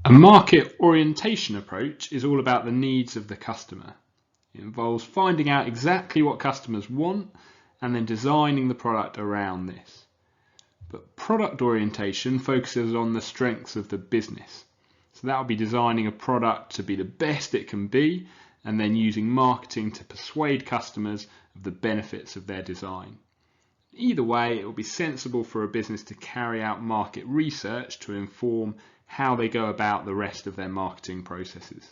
A market orientation approach is all about the needs of the customer. It involves finding out exactly what customers want and then designing the product around this. But product orientation focuses on the strengths of the business. So that will be designing a product to be the best it can be and then using marketing to persuade customers of the benefits of their design. Either way, it will be sensible for a business to carry out market research to inform how they go about the rest of their marketing processes.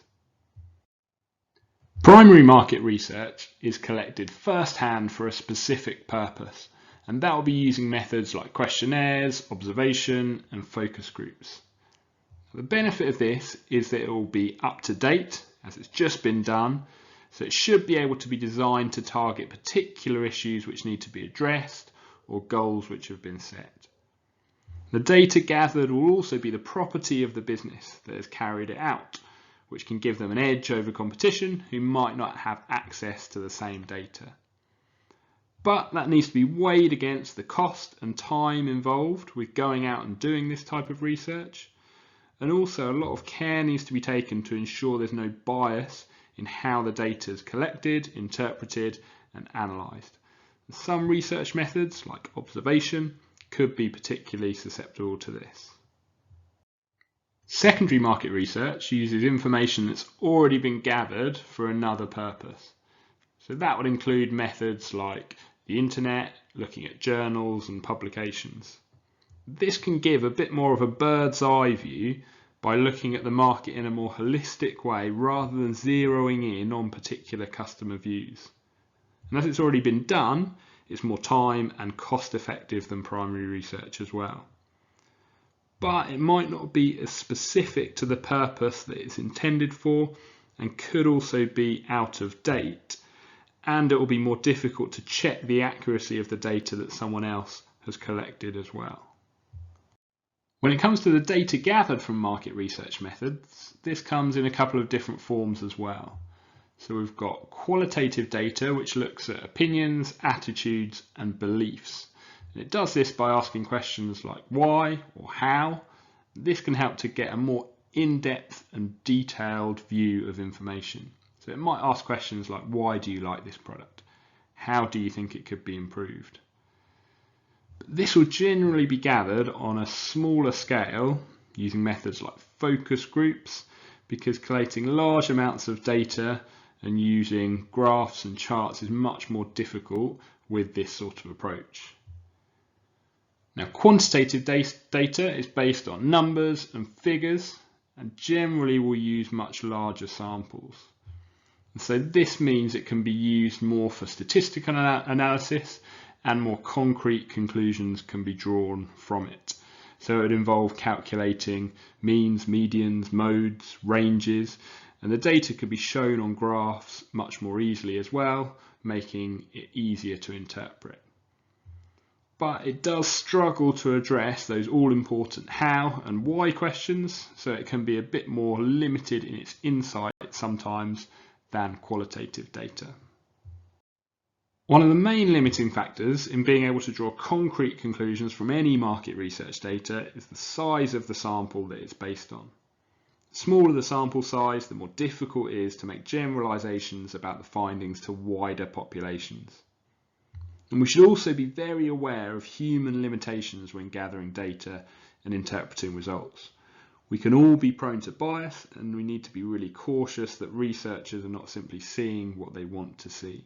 Primary market research is collected firsthand for a specific purpose, and that will be using methods like questionnaires, observation, and focus groups. The benefit of this is that it will be up to date, as it's just been done, so it should be able to be designed to target particular issues which need to be addressed or goals which have been set. The data gathered will also be the property of the business that has carried it out, which can give them an edge over competition who might not have access to the same data. But that needs to be weighed against the cost and time involved with going out and doing this type of research. And also a lot of care needs to be taken to ensure there's no bias in how the data is collected, interpreted, and analysed. Some research methods, like observation, could be particularly susceptible to this. Secondary market research uses information that's already been gathered for another purpose. So that would include methods like the internet, looking at journals and publications. This can give a bit more of a bird's eye view by looking at the market in a more holistic way rather than zeroing in on particular customer views. And as it's already been done, it's more time and cost effective than primary research as well. But it might not be as specific to the purpose that it's intended for and could also be out of date, and it will be more difficult to check the accuracy of the data that someone else has collected as well. When it comes to the data gathered from market research methods, this comes in a couple of different forms as well. So we've got qualitative data, which looks at opinions, attitudes, and beliefs. And it does this by asking questions like why or how. This can help to get a more in-depth and detailed view of information. So it might ask questions like, why do you like this product? How do you think it could be improved? But this will generally be gathered on a smaller scale using methods like focus groups, because collating large amounts of data and using graphs and charts is much more difficult with this sort of approach. Now, quantitative data is based on numbers and figures and generally will use much larger samples. And so this means it can be used more for statistical analysis and more concrete conclusions can be drawn from it. So it would involve calculating means, medians, modes, ranges, and the data could be shown on graphs much more easily as well, making it easier to interpret. But it does struggle to address those all-important how and why questions, so it can be a bit more limited in its insight sometimes than qualitative data. One of the main limiting factors in being able to draw concrete conclusions from any market research data is the size of the sample that it's based on. The smaller the sample size, the more difficult it is to make generalizations about the findings to wider populations. And we should also be very aware of human limitations when gathering data and interpreting results. We can all be prone to bias, and we need to be really cautious that researchers are not simply seeing what they want to see.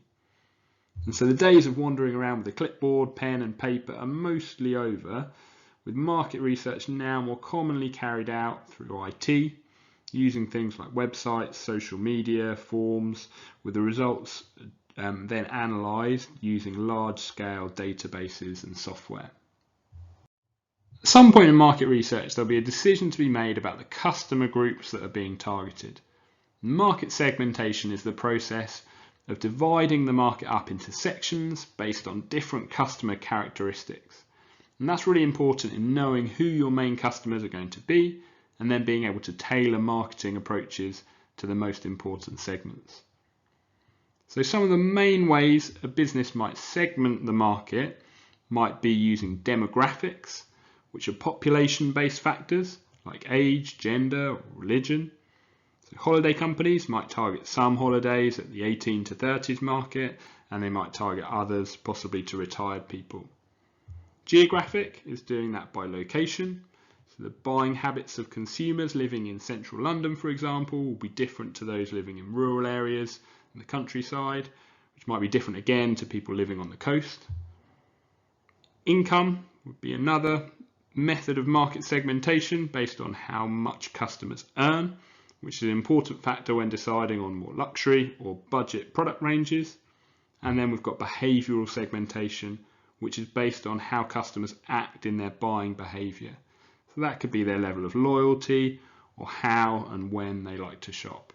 And so the days of wandering around with a clipboard, pen and paper are mostly over, with market research now more commonly carried out through IT, using things like websites, social media, forms, with the results then analysed using large-scale databases and software. At some point in market research, there'll be a decision to be made about the customer groups that are being targeted. Market segmentation is the process of dividing the market up into sections based on different customer characteristics. And that's really important in knowing who your main customers are going to be and then being able to tailor marketing approaches to the most important segments. So some of the main ways a business might segment the market might be using demographics, which are population-based factors like age, gender, or religion. So holiday companies might target some holidays at the 18 to 30s market, and they might target others, possibly to retired people. Geographic is doing that by location. So the buying habits of consumers living in central London, for example, will be different to those living in rural areas in the countryside, which might be different again to people living on the coast. Income would be another method of market segmentation based on how much customers earn, which is an important factor when deciding on more luxury or budget product ranges. And then we've got behavioural segmentation, which is based on how customers act in their buying behaviour. So that could be their level of loyalty or how and when they like to shop.